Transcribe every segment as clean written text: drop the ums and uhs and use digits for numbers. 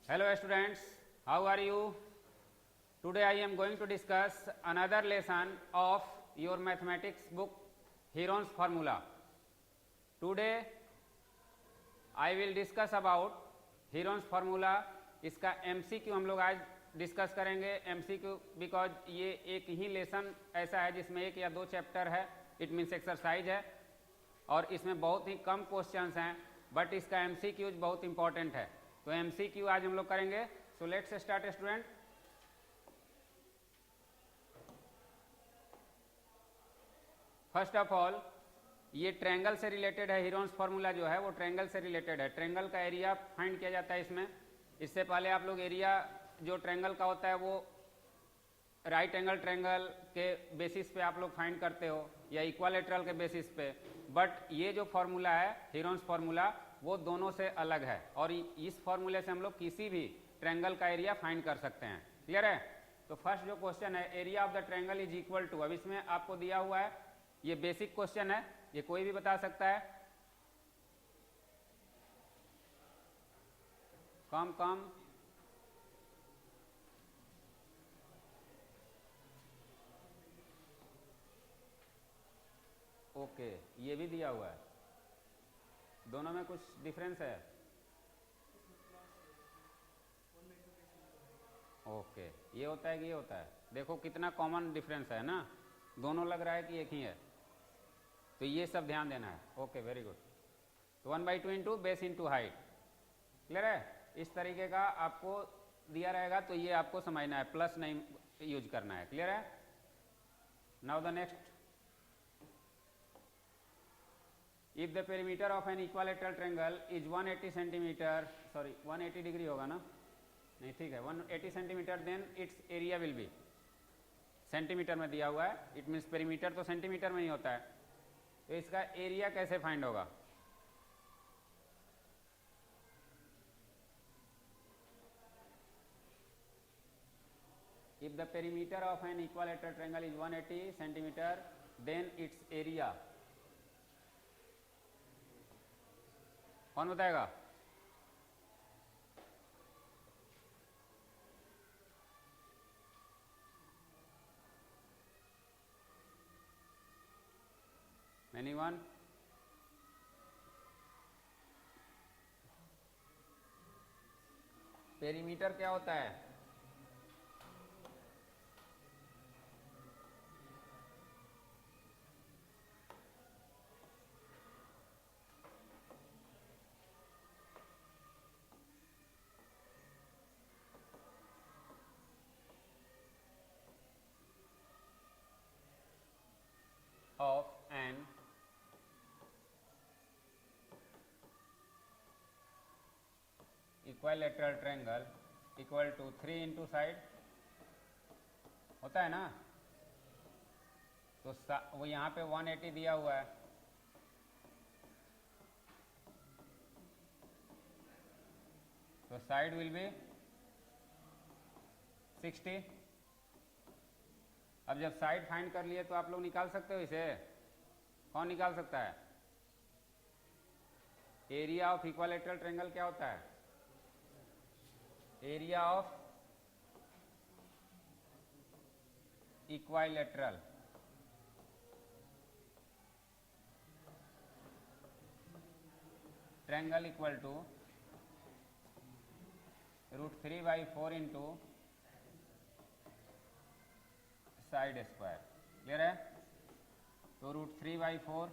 Hello students, how are you? Today I am going to discuss another lesson of your mathematics book Heron's formula. Today I will discuss about Heron's formula. इसका MCQ हम लोग आज discuss करेंगे. MCQ because ये एक ही lesson ऐसा है जिसमें एक या दो चैप्टर है, इट मीन्स एक्सरसाइज है और इसमें बहुत ही कम क्वेश्चंस हैं, बट इसका MCQ बहुत इंपॉर्टेंट है. तो MCQ आज हम लोग करेंगे. So let's start student. First of all ये ट्रायंगल से रिलेटेड है. हीरोन्स फार्मूला जो है वो ट्रायंगल से रिलेटेड है. ट्रायंगल का एरिया फाइंड किया जाता है इसमें. इससे पहले आप लोग एरिया जो ट्रायंगल का होता है वो राइट एंगल ट्रायंगल के बेसिस पे आप लोग फाइंड करते हो या इक्वालेटरल के बेसिस पे, बट ये जो फार्मूला है हीरोन्स फार्मूला वो दोनों से अलग है और इस फार्मूले से हम लोग किसी भी ट्रायंगल का एरिया फाइंड कर सकते हैं. क्लियर है? तो फर्स्ट जो क्वेश्चन है, area of the triangle is equal to, अब इसमें आपको दिया हुआ है, ये बेसिक क्वेश्चन है, ये कोई भी बता सकता है. कम ओके, ये भी दिया हुआ है. दोनों में कुछ डिफरेंस है. ओके, ये होता है कि ये होता है. देखो कितना कॉमन डिफरेंस है ना, दोनों लग रहा है कि एक ही है. तो ये सब ध्यान देना है. Okay, very good. तो 1/2 into base into height. Clear है? इस तरीके का आपको दिया रहेगा तो ये आपको समझना है, प्लस नहीं यूज करना है. क्लियर है? Now the next, if the perimeter of an equilateral triangle is 180 centimetre, sorry 180 degree होगा ना, नहीं ठीक है, 180 centimetre, then its area will be, centimetre में दिया हुआ है, इट मीन्स पेरीमीटर तो सेंटीमीटर में ही होता है. तो इसका एरिया कैसे फाइंड होगा? If the perimeter of an equilateral triangle is 180 centimetre, then its area, कौन बताएगा? एनीवन? पेरीमीटर क्या होता है? Of an equilateral triangle equal to 3 into side होता है ना. तो वो यहाँ पे 180 दिया हुआ है, तो साइड विल बी 60. अब जब साइड फाइंड कर लिए तो आप लोग निकाल सकते हो इसे. कौन निकाल सकता है? एरिया ऑफ इक्वालेटरल ट्रायंगल क्या होता है? Area of equilateral triangle equal to √3/4 into side square. Clear है? तो √3/4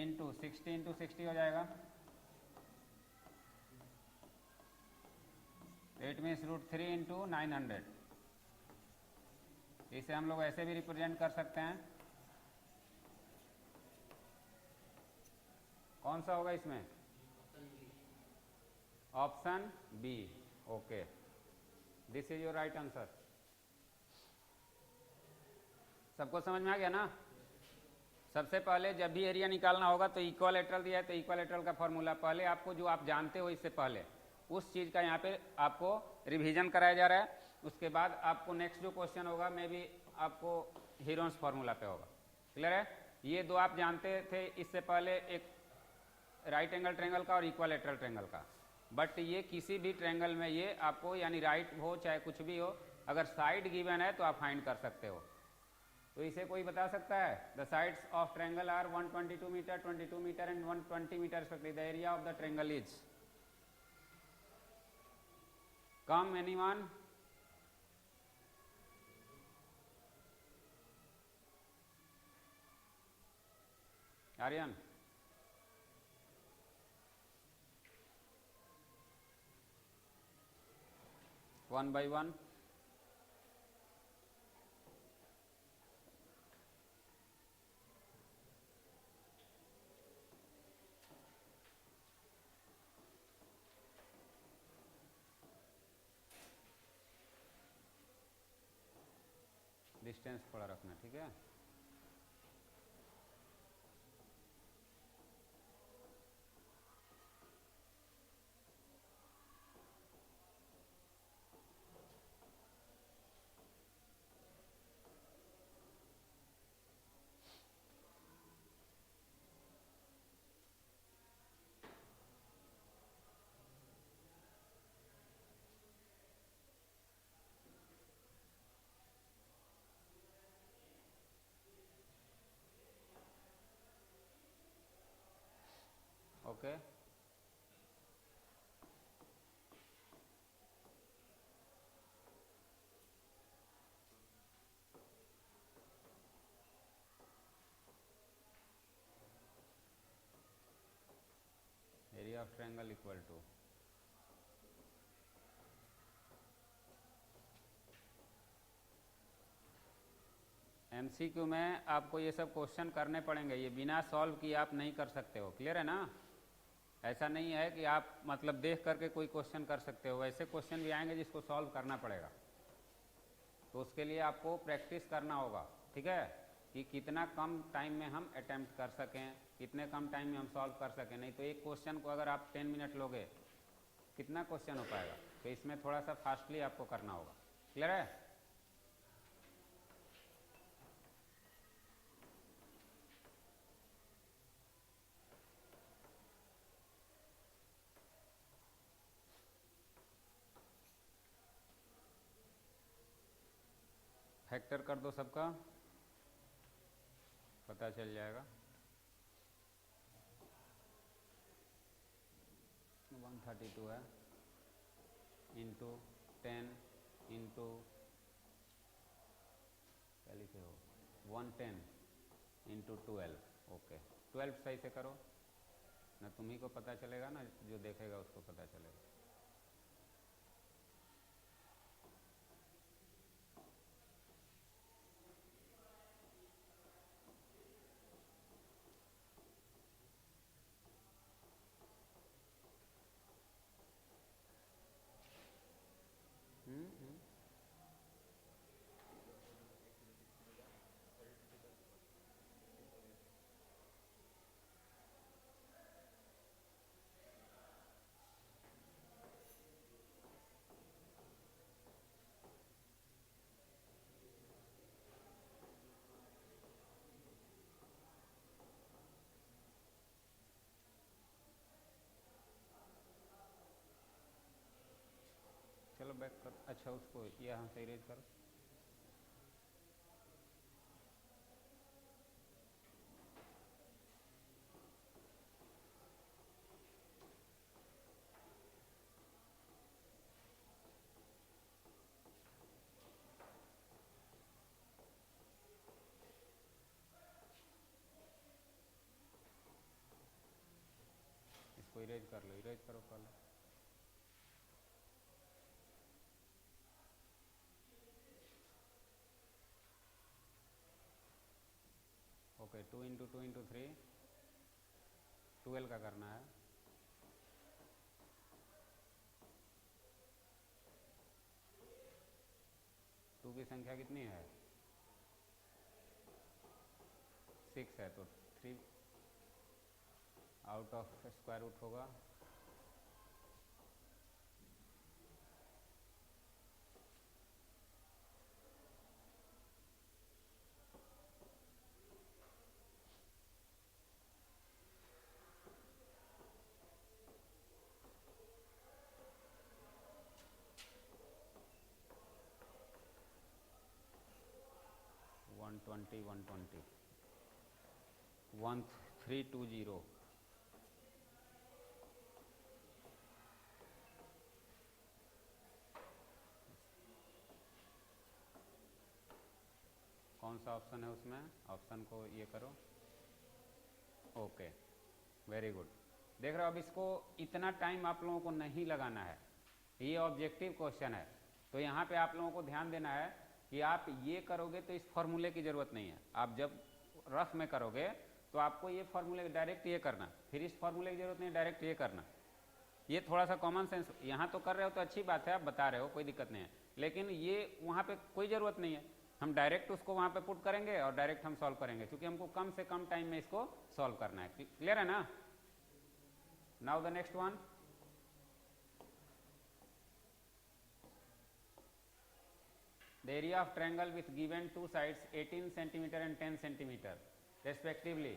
इंटू 60 हो जाएगा. It means √3 into 900. इसे हम लोग ऐसे भी रिप्रेजेंट कर सकते हैं. कौन सा होगा इसमें? Option B. Okay, this is your right answer. सबको समझ में आ गया ना? सबसे पहले जब भी एरिया निकालना होगा तो इक्वालेटरल दिया है तो इक्वालेटरल का फॉर्मूला पहले आपको जो आप जानते हो इससे पहले उस चीज़ का यहाँ पे आपको रिवीजन कराया जा रहा है. उसके बाद आपको नेक्स्ट जो क्वेश्चन होगा मे बी आपको हीरोन्स फार्मूला पे होगा. क्लियर है? ये दो आप जानते थे इससे पहले, एक राइट एंगल ट्रायंगल का और इक्वालेटरल ट्रायंगल का, बट ये किसी भी ट्रायंगल में ये आपको यानी राइट हो चाहे कुछ भी हो, अगर साइड गिवन है तो आप फाइंड कर सकते हो। तो इसे कोई बता सकता है? The sides of triangle are 122 metre, 22 metre and 120 metre respectively. The area of the triangle is, come anyone? Aryan? One by one. Distance थोड़ा रखना, ठीक है? Okay, area of triangle equal to, MCQ में आपको ये सब क्वेश्चन करने पड़ेंगे, ये बिना सॉल्व किए आप नहीं कर सकते हो। क्लियर है ना? ऐसा नहीं है कि आप मतलब देख करके कोई क्वेश्चन कर सकते हो, वैसे क्वेश्चन भी आएंगे जिसको सॉल्व करना पड़ेगा। तो उसके लिए आपको प्रैक्टिस करना होगा, ठीक है, कि कितना कम टाइम में हम अटेम्प्ट कर सकें, कितने कम टाइम में हम सॉल्व कर सकें। नहीं तो एक क्वेश्चन को अगर आप 10 मिनट लोगे, कितना क्वेश्चन हो पाएगा? तो इसमें थोड़ा सा फास्टली आपको करना होगा। क्लियर है? फैक्टर कर दो सबका, पता चल जाएगा। 132 है इंटू 10 इंटू क्या लिखे हो 110 इंटू 12। ओके, 12 सही से करो ना, तुम्ही को पता चलेगा ना, जो देखेगा उसको पता चलेगा। चलो बैक कर, अच्छा उसको यहाँ से इरेज करो। इसको इरेज कर लो, इरेज करो पहले। ओके, 2 इंटू 2 इंटू 3, 12 का करना है। टू की संख्या कितनी है? 6 है, तो 3 आउट ऑफ स्क्वायर रूट होगा। 120 120 1320 कौन सा ऑप्शन है उसमें? ऑप्शन को ये करो, ओके, वेरी गुड। देख रहे हो, अब इसको इतना टाइम आप लोगों को नहीं लगाना है, ये ऑब्जेक्टिव क्वेश्चन है। तो यहाँ पे आप लोगों को ध्यान देना है कि आप ये करोगे तो इस फॉर्मूले की ज़रूरत नहीं है। आप जब रफ में करोगे तो आपको ये फॉर्मूले डायरेक्ट ये करना, फिर इस फॉर्मूले की ज़रूरत नहीं, डायरेक्ट ये करना। ये थोड़ा सा कॉमन सेंस यहाँ तो कर रहे हो तो अच्छी बात है, आप बता रहे हो, कोई दिक्कत नहीं है, लेकिन ये वहाँ पे कोई ज़रूरत नहीं है। हम डायरेक्ट उसको वहाँ पे पुट करेंगे और डायरेक्ट हम सॉल्व करेंगे, क्योंकि हमको कम से कम टाइम में इसको सॉल्व करना है। क्लियर है ना? Now the next one, the area of triangle with given two sides 18 centimeter and 10 centimeter respectively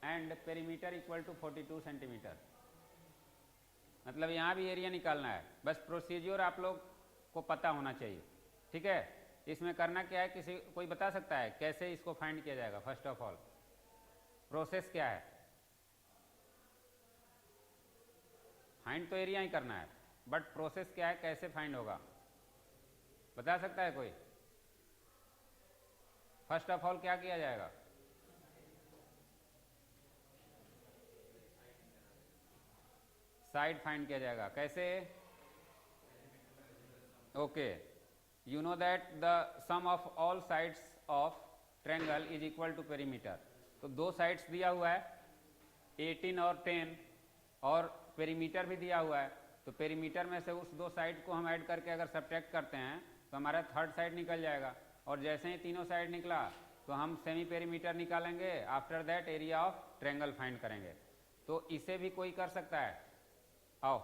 and perimeter equal to 42 centimeter। मतलब यहाँ भी एरिया निकालना है, बस प्रोसीजर आप लोग को पता होना चाहिए, ठीक है? इसमें करना क्या है, किसी कोई बता सकता है कैसे इसको फाइंड किया जाएगा? फर्स्ट ऑफ ऑल प्रोसेस क्या है? फाइंड तो एरिया ही करना है, बट प्रोसेस क्या है, कैसे फाइंड होगा? बता सकता है कोई? फर्स्ट ऑफ ऑल क्या किया जाएगा? साइड फाइंड किया जाएगा। कैसे? Okay, you know that the sum of all sides of triangle is equal to perimeter. तो दो साइड्स दिया हुआ है 18 और 10, और पेरीमीटर भी दिया हुआ है। तो पेरीमीटर में से उस दो साइड को हम ऐड करके अगर सब्ट्रैक्ट करते हैं तो हमारा थर्ड साइड निकल जाएगा, और जैसे ही तीनों साइड निकला तो हम सेमी पेरीमीटर निकालेंगे, after that area of triangle find करेंगे। तो इसे भी कोई कर सकता है। आओ,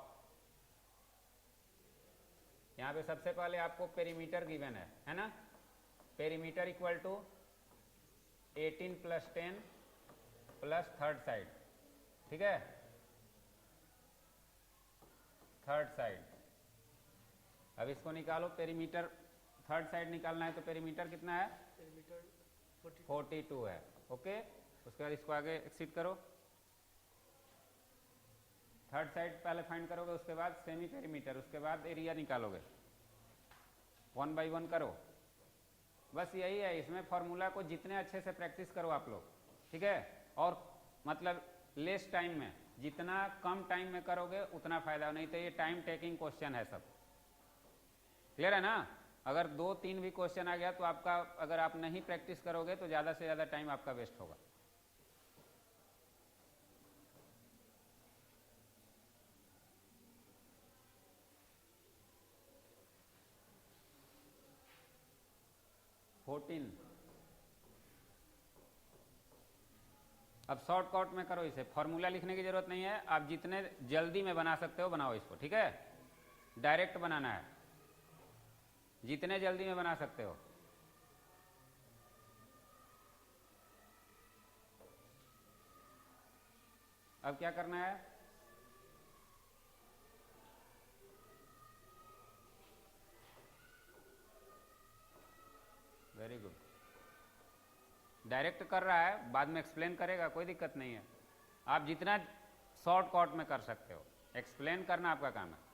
यहाँ पे सबसे पहले आपको पेरीमीटर गिवन है ना? Perimeter equal to 18 plus 10 plus third side, ठीक है? थर्ड साइड, अब इसको निकालो, पेरीमीटर थर्ड साइड निकालना है, तो पेरीमीटर कितना है? पेरीमीटर 42 है, ओके। उसके बाद इसको आगे एक्सीड करो, थर्ड साइड पहले फाइंड करोगे, उसके बाद सेमी पेरीमीटर, उसके बाद एरिया निकालोगे, 1 बाई 1 करो। बस यही है, इसमें फॉर्मूला को जितने अच्छे से प्रैक्टिस करो आप लोग, ठीक है? और मतलब लेस टाइम में, जितना कम टाइम में करोगे उतना फायदा, नहीं तो ये टाइम टेकिंग क्वेश्चन है सब। क्लियर है ना? अगर 2-3 भी क्वेश्चन आ गया तो आपका, अगर आप नहीं प्रैक्टिस करोगे तो ज़्यादा से ज़्यादा टाइम आपका वेस्ट होगा। अब शॉर्टकट में करो इसे, फॉर्मूला लिखने की जरूरत नहीं है, आप जितने जल्दी में बना सकते हो बनाओ इसको, ठीक है? डायरेक्ट बनाना है, जितने जल्दी में बना सकते हो। अब क्या करना है? वेरी गुड, डायरेक्ट कर रहा है, बाद में एक्सप्लेन करेगा, कोई दिक्कत नहीं है। आप जितना शॉर्टकट में कर सकते हो, एक्सप्लेन करना आपका काम है।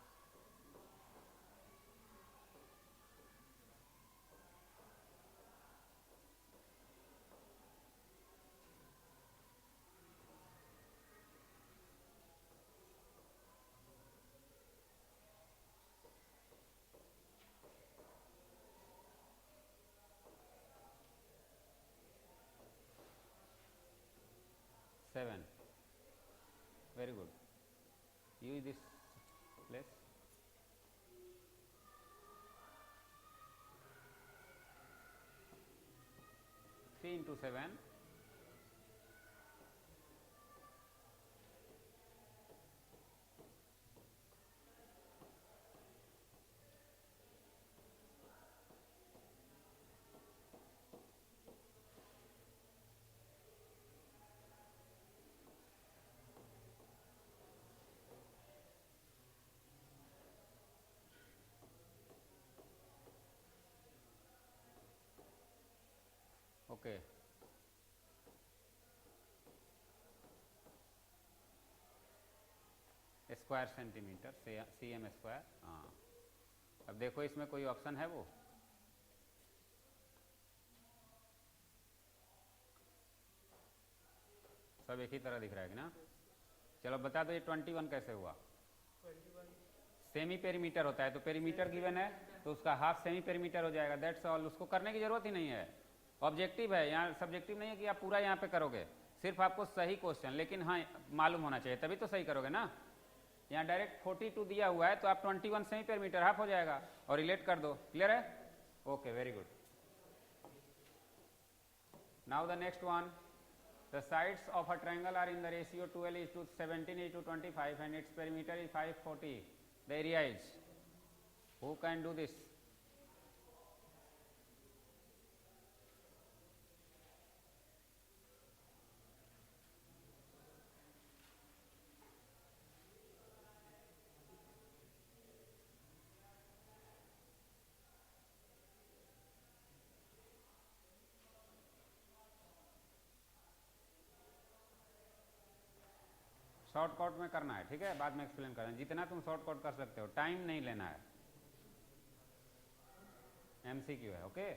Seven, very good, use this place. 3 into 7, okay, square centimetre cm square. हाँ, अब देखो इसमें कोई ऑप्शन है वो, सब एक ही तरह दिख रहा है कि ना। चलो बता दो ये 21 कैसे हुआ। सेमी पेरीमीटर होता है, तो पेरीमीटर गिवन है तो उसका हाफ सेमी पेरीमीटर हो जाएगा, दैट्स ऑल। उसको करने की जरूरत ही नहीं है, ऑब्जेक्टिव है, यहाँ सब्जेक्टिव नहीं है कि आप पूरा यहाँ पे करोगे, सिर्फ आपको सही क्वेश्चन, लेकिन हाँ मालूम होना चाहिए तभी तो सही करोगे ना। यहाँ डायरेक्ट 42 दिया हुआ है तो आप 21 सेमी पेरीमीटर हाफ हो जाएगा और रिलेट कर दो। क्लियर है? Okay, very good. Now the next one, the sides of a triangle are in the ratio 12:17:25 and its perimeter is 540. The area is, who can do this? Shortcut में करना है, ठीक है, बाद में एक्सप्लेन करना, जितना तुम शॉर्टकट कर सकते हो, टाइम नहीं लेना है, एमसीक्यू है। ओके,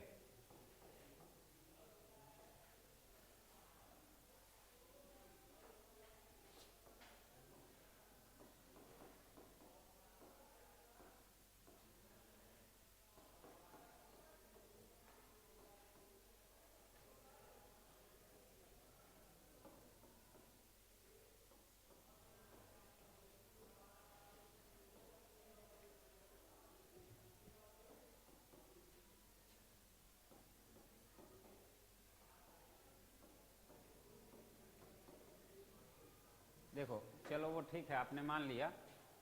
देखो चलो वो ठीक है, आपने मान लिया,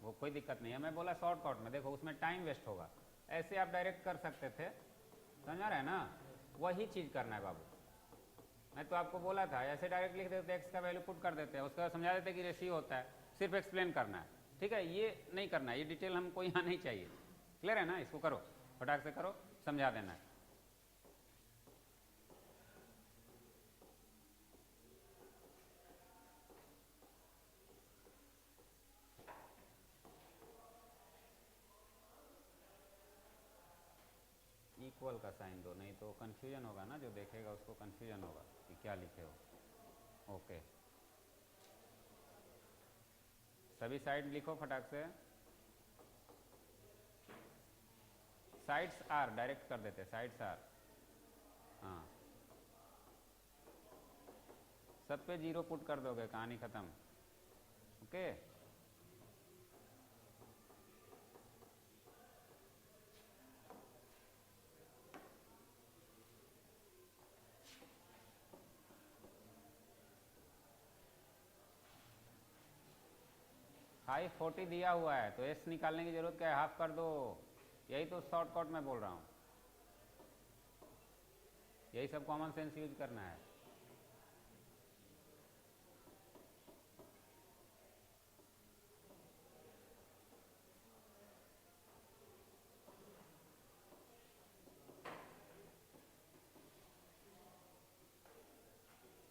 वो कोई दिक्कत नहीं है। मैं बोला शॉर्टकट में, देखो उसमें टाइम वेस्ट होगा, ऐसे आप डायरेक्ट कर सकते थे, समझ आ रहा है ना, वही चीज़ करना है बाबू। मैं तो आपको बोला था ऐसे डायरेक्ट लिख देते, एक्स का वैल्यू पुट कर देते हैं, उसके बाद समझा देते कि रेशियो होता है, सिर्फ एक्सप्लेन करना है, ठीक है, ये नहीं करना है, ये डिटेल हमको यहाँ नहीं चाहिए। क्लियर है ना? इसको करो, फटाक से करो, समझा देना है। इक्वल का साइन दो, नहीं तो कंफ्यूजन होगा ना, जो देखेगा उसको कंफ्यूजन होगा कि क्या लिखे हो। ओके, सभी साइड लिखो फटाक से। साइड्स आर डायरेक्ट कर देते, साइड्स आर, हाँ, सब पे 0 पुट कर दोगे, कहानी खत्म। ओके, हाई 40 दिया हुआ है तो एस निकालने की जरूरत क्या है, हाफ कर दो, यही तो शॉर्टकट में बोल रहा हूँ, यही सब कॉमन सेंस यूज करना है।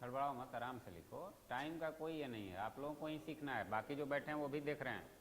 हड़बड़ाओ मत, आराम से लिखो, टाइम का कोई ये नहीं है, आप लोगों को ही सीखना है, बाकी जो बैठे हैं वो भी देख रहे हैं।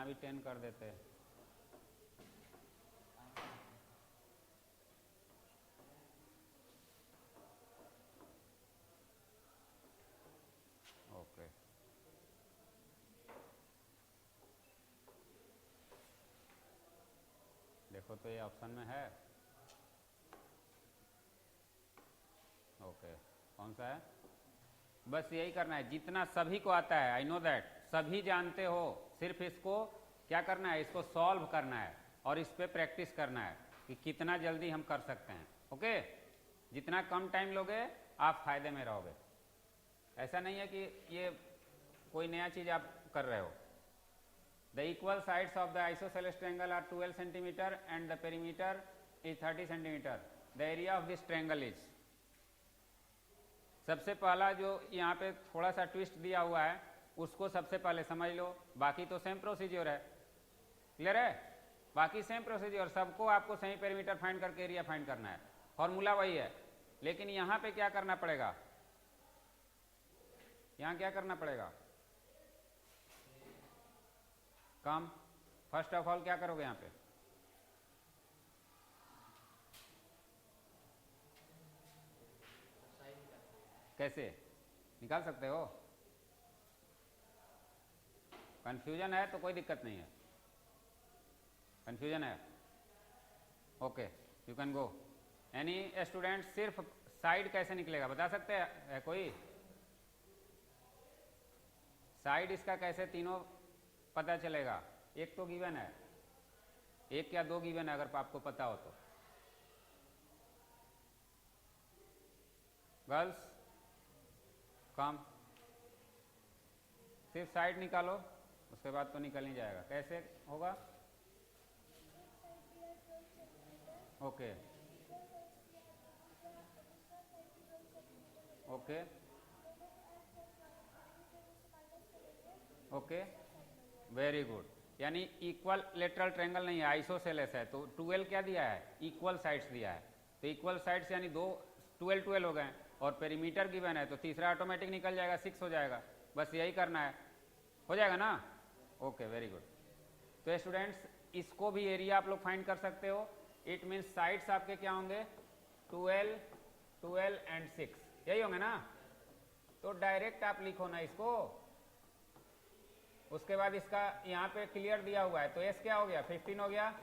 भी 10 कर देते हैं। ओके, देखो तो ये ऑप्शन में है। ओके, कौन सा है? बस यही करना है, जितना सभी को आता है, आई नो दैट, सभी जानते हो, सिर्फ इसको क्या करना है, इसको सॉल्व करना है और इस पे प्रैक्टिस करना है कि कितना जल्दी हम कर सकते हैं। ओके, जितना कम टाइम लोगे आप फायदे में रहोगे। ऐसा नहीं है कि ये कोई नया चीज आप कर रहे हो। The equal sides of the isosceles triangle are 12 centimetre and the perimeter is 30 centimetre. The area of this triangle is. सबसे पहला जो यहाँ पे थोड़ा सा ट्विस्ट दिया हुआ है उसको सबसे पहले समझ लो, बाकी तो सेम प्रोसीजर है। क्लियर है? बाकी सेम प्रोसीजर, सबको आपको सही पेरीमीटर फाइंड करके एरिया फाइंड करना है, फॉर्मूला वही है। लेकिन यहाँ पे क्या करना पड़ेगा, यहाँ क्या करना पड़ेगा, कम। फर्स्ट ऑफ ऑल क्या करोगे यहाँ पे, कैसे निकाल सकते हो? कंफ्यूजन है तो कोई दिक्कत नहीं है। कंफ्यूजन है, okay, you can go. Any student, सिर्फ साइड कैसे निकलेगा बता सकते हैं कोई? साइड इसका कैसे तीनों पता चलेगा? एक तो गिवन है, एक या दो गिवन है अगर आपको पता हो तो। गर्ल्स कम, सिर्फ साइड निकालो, उसके बाद तो निकल नहीं जाएगा। कैसे होगा? Okay okay okay, very good. यानी इक्वल लेटरल ट्रायंगल नहीं है, आइसोसेलेस है, तो 12 क्या दिया है, इक्वल साइड्स दिया है। तो इक्वल साइड्स यानी दो 12 12 हो गए, और पेरीमीटर गिवन है तो तीसरा ऑटोमेटिक निकल जाएगा, 6 हो जाएगा। बस यही करना है, हो जाएगा ना? Okay, very good. तो स्टूडेंट्स, इसको भी एरिया आप लोग फाइंड कर सकते हो। इट मीन्स साइड्स आपके क्या होंगे, 12 12 एंड 6, यही होंगे ना? तो डायरेक्ट आप लिखो ना इसको। उसके बाद इसका यहाँ पे क्लियर दिया हुआ है, तो एस क्या हो गया, 15 हो गया।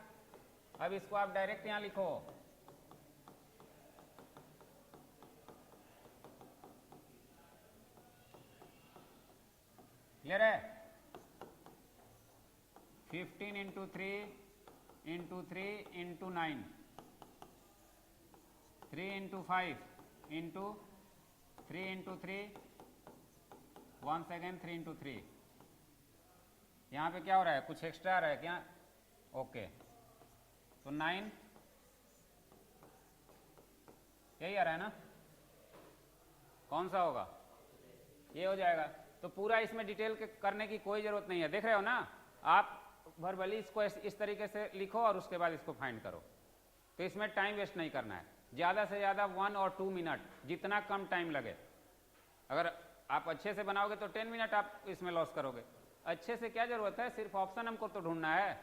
अब इसको आप डायरेक्ट यहाँ लिखो, क्लियर है? 15 into 3 into 3 into 9, 3 into 5 into 3 into 3, one second, 3 into 3। यहाँ पे क्या हो रहा है, कुछ एक्स्ट्रा आ रहा है क्या? ओके, तो 9 यही आ रहा है ना? कौन सा होगा, ये हो जाएगा। तो पूरा इसमें डिटेल के करने की कोई जरूरत नहीं है, देख रहे हो ना? आप वर्बली इसको इस तरीके से लिखो और उसके बाद इसको फाइंड करो। तो इसमें टाइम वेस्ट नहीं करना है, ज़्यादा से ज़्यादा 1 और 2 मिनट, जितना कम टाइम लगे। अगर आप अच्छे से बनाओगे तो 10 मिनट आप इसमें लॉस करोगे। अच्छे से क्या जरूरत है, सिर्फ ऑप्शन हमको तो ढूंढना है।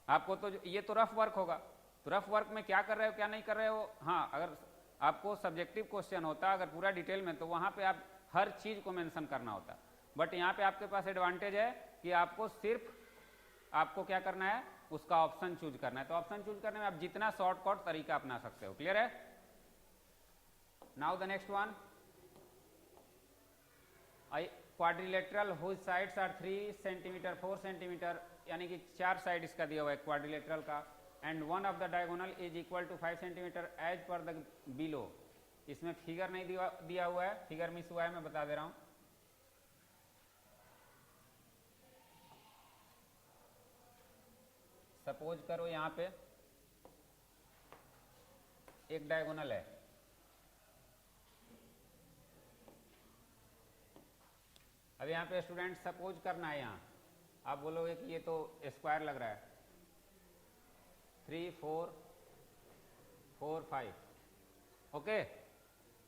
आपको तो ये तो रफ वर्क होगा, तो रफ वर्क में क्या कर रहे हो क्या नहीं कर रहे हो, हाँ, अगर आपको सब्जेक्टिव क्वेश्चन होता अगर पूरा डिटेल में, तो वहाँ पे आप हर चीज़ को मेंशन करना होता। बट यहाँ पे आपके पास एडवांटेज है कि आपको सिर्फ आपको क्या करना है, उसका ऑप्शन चूज करना है। तो ऑप्शन चूज करने में आप जितना शॉर्टकट तरीका अपना सकते हो। क्लियर है? Now the next one, quadrilateral whose sides are 3 centimetre 4 centimetre, यानी कि 4 साइड इसका दिया हुआ है क्वाड्रिलेटरल का, and one of the diagonal is equal to 5 centimetre as per the below. इसमें फिगर नहीं दिया हुआ है, फिगर मिस हुआ है, मैं बता दे रहा हूं। सपोज करो यहाँ पे एक डायगोनल है, अब यहाँ पे स्टूडेंट सपोज करना है, यहाँ आप बोलोगे कि ये तो स्क्वायर लग रहा है, 3 4 4 5, ओके।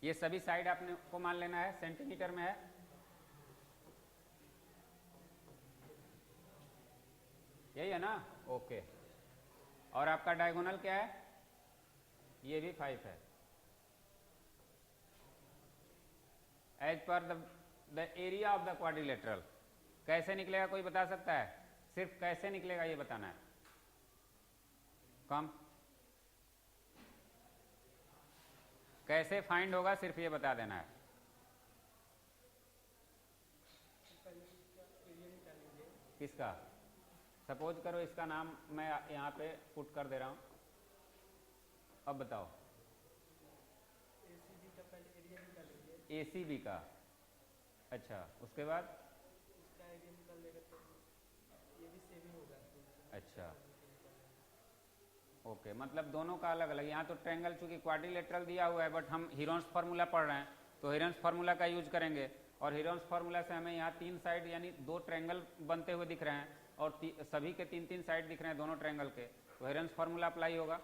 ये सभी साइड आपने को मान लेना है, सेंटीमीटर में है। यही है ना, ओके। और आपका डायगोनल क्या है, ये भी 5 है। As per the area of the quadrilateral कैसे निकलेगा, कोई बता सकता है? सिर्फ कैसे निकलेगा ये बताना है। कम कैसे फाइंड होगा सिर्फ ये बता देना है। किसका? सपोज करो इसका नाम मैं यहाँ पे पुट कर दे रहा हूँ, अब बताओ। ACB का, अच्छा, उसके बाद इसका एरिया निकाल लेगा तो ये भी सेम ही होगा। अच्छा, ओके, मतलब दोनों का अलग अलग। यहाँ तो ट्रायंगल चूंकि क्वाड्रिलेटरल दिया हुआ है, बट हम हीरोन्स फार्मूला पढ़ रहे हैं तो हीरोन्स फार्मूला का यूज करेंगे। और हीरोन्स फार्मूला से हमें यहाँ 3 साइड यानी 2 ट्रायंगल बनते हुए दिख रहे हैं और सभी के 3-3 साइड दिख रहे हैं दोनों ट्रायंगल के, तो हीरोन्स फार्मूला अप्लाई होगा।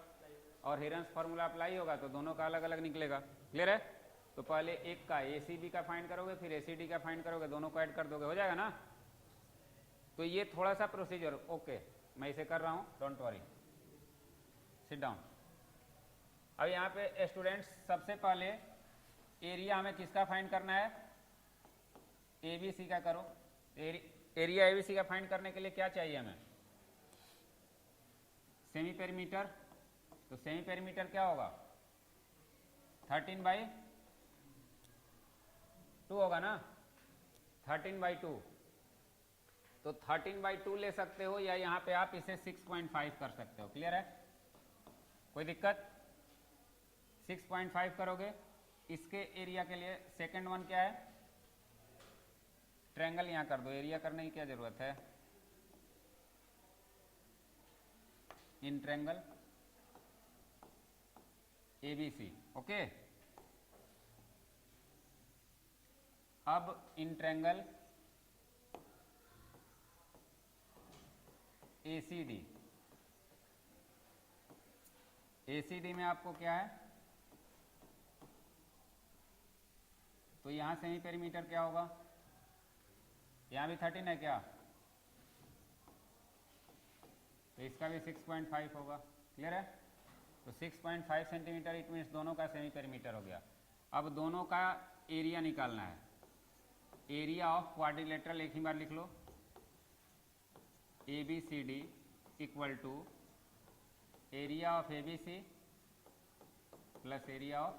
और हीरोन्स फार्मूला अप्लाई होगा तो दोनों का अलग अलग निकलेगा। क्लियर है? तो पहले एक का ACB का फाइंड करोगे, फिर ACD का फाइंड करोगे, दोनों को ऐड कर दोगे, हो जाएगा ना। तो ये थोड़ा सा प्रोसीजर, ओके, मैं इसे कर रहा हूँ, डोंट वरी, सिट डाउन। अब यहाँ पे स्टूडेंट्स सबसे पहले एरिया हमें किसका फाइंड करना है, ABC का करो। एरिया ABC का फाइंड करने के लिए क्या चाहिए हमें, सेमी पेरीमीटर। तो सेमी पेरीमीटर क्या होगा, 13/2 होगा ना, 13/2। तो 13/2 ले सकते हो या यहाँ पे आप इसे 6.5 कर सकते हो। क्लियर है, कोई दिक्कत? 6.5 करोगे। इसके एरिया के लिए सेकंड वन क्या है, ट्रायंगल यहाँ कर दो, एरिया करने की क्या जरूरत है। In triangle ABC, okay. अब इन ट्रायंगल ACD। ACD में आपको क्या है, तो यहां सेमी पेरीमीटर क्या होगा, यहां भी 13 है क्या, तो इसका भी 6.5 होगा। क्लियर है? तो 6.5 सेंटीमीटर, इट मीन्स दोनों का सेमी पेरीमीटर हो गया। अब दोनों का एरिया निकालना है। एरिया ऑफ क्वाड्रिलेटरल एक ही बार लिख लो, ABCD equal to area of ABC plus area of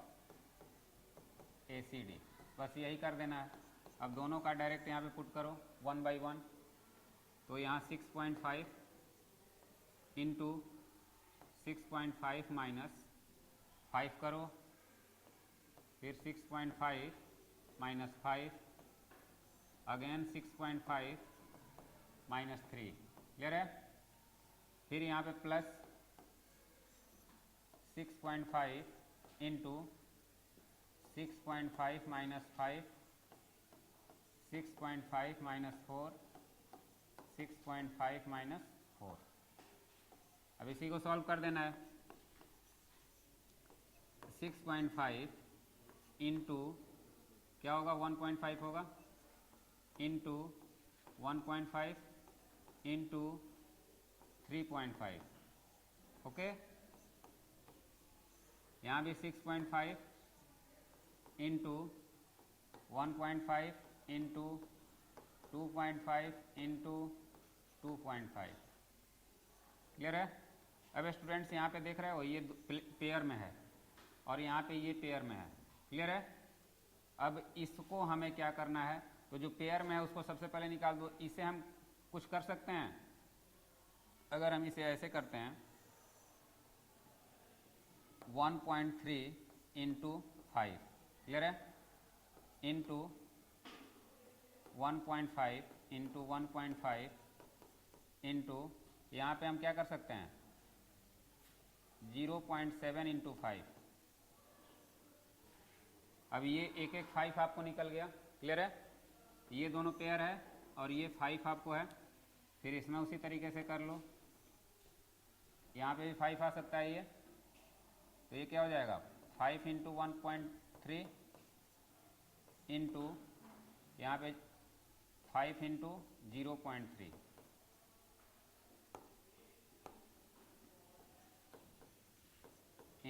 ACD, बस यही कर देना है। अब दोनों का डायरेक्ट यहाँ पे पुट करो 1/1, तो यहाँ 6.5 इंटू 6.5 माइनस 5 करो, फिर 6.5 माइनस 5, अगेन 6.5 माइनस 3। क्लियर है? फिर यहाँ पे plus 6.5 into 6.5 minus 5, 6.5 minus 4, 6.5 minus 4। अब इसी को सॉल्व कर देना है। 6.5 इंटू क्या होगा, 1.5 होगा, इंटू 1.5 इंटू 3.5, ओके। यहाँ भी 6.5 इंटू 1.5 इंटू 2.5 इंटू 2.5। क्लियर है? अब स्टूडेंट्स यहाँ पे देख रहे हो ये पेयर में है और यहाँ पे ये पेयर में है। क्लियर है? अब इसको हमें क्या करना है, तो जो पेयर में है उसको सबसे पहले निकाल दो। इसे हम कुछ कर सकते हैं, अगर हम इसे ऐसे करते हैं 1.3 इंटू 5, क्लियर है, इंटू 1.5 इंटू 1.5 इंटू यहाँ पे हम क्या कर सकते हैं 0.7 इंटू 5। अब ये एक 5 आपको निकल गया। क्लियर है? ये दोनों पेयर है और ये 5 आपको है। फिर इसमें उसी तरीके से कर लो, यहाँ पे भी 5 आ सकता है ये, तो ये क्या हो जाएगा 5 इंटू 1.3 इंटू यहाँ पे 5 इंटू 0.3।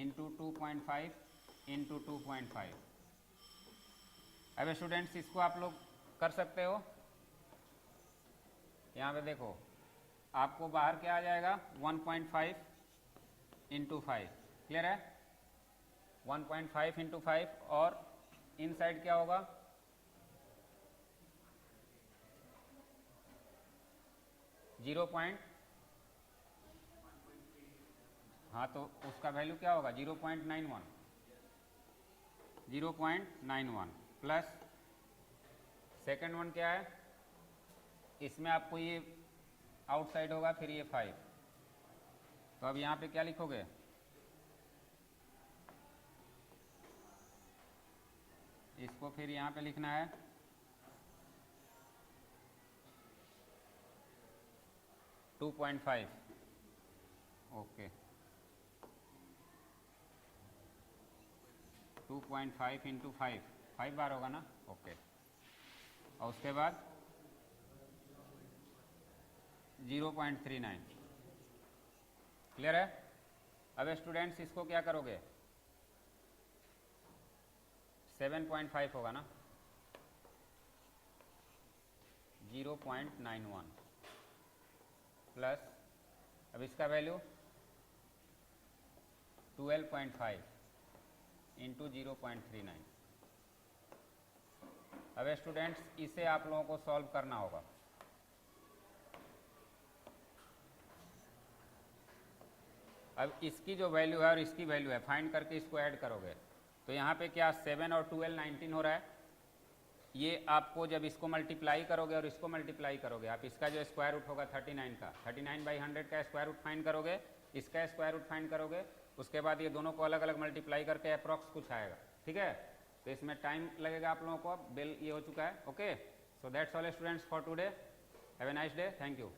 Into 2.5 into 2.5। अब स्टूडेंट्स इसको आप लोग कर सकते हो। यहाँ पे देखो आपको बाहर क्या आ जाएगा 1.5 इंटू 5, क्लियर है? 1.5 इंटू 5 और इन साइड क्या होगा 0. हाँ तो उसका वैल्यू क्या होगा 0.91 प्लस सेकेंड वन क्या है, इसमें आपको ये आउटसाइड होगा फिर ये 5। तो अब यहाँ पे क्या लिखोगे, इसको फिर यहाँ पे लिखना है 2.5। ओके 2.5 इंटू 5 बार होगा ना, ओके। और उसके बाद 0.39, क्लियर है? अब स्टूडेंट्स इसको क्या करोगे 7.5 होगा ना, 0.91 प्लस अब इसका वैल्यू 12.5 इंटू 0.39। अब स्टूडेंट्स इसे आप लोगों को सॉल्व करना होगा। अब इसकी जो वैल्यू है और इसकी वैल्यू है फाइंड करके इसको ऐड करोगे तो यहाँ पे क्या 7 और 12 19 हो रहा है। ये आपको जब इसको मल्टीप्लाई करोगे और इसको मल्टीप्लाई करोगे, आप इसका जो स्क्वायर रूट होगा 39 का 39/100 का स्क्वायर रूट फाइंड करोगे, इसका स्क्वायर रूट फाइंड करोगे, उसके बाद ये दोनों को अलग अलग मल्टीप्लाई करके अप्रॉक्स कुछ आएगा, ठीक है? तो इसमें टाइम लगेगा आप लोगों को। अब बिल ये हो चुका है, okay. So that's all students for today, have a nice day, thank you.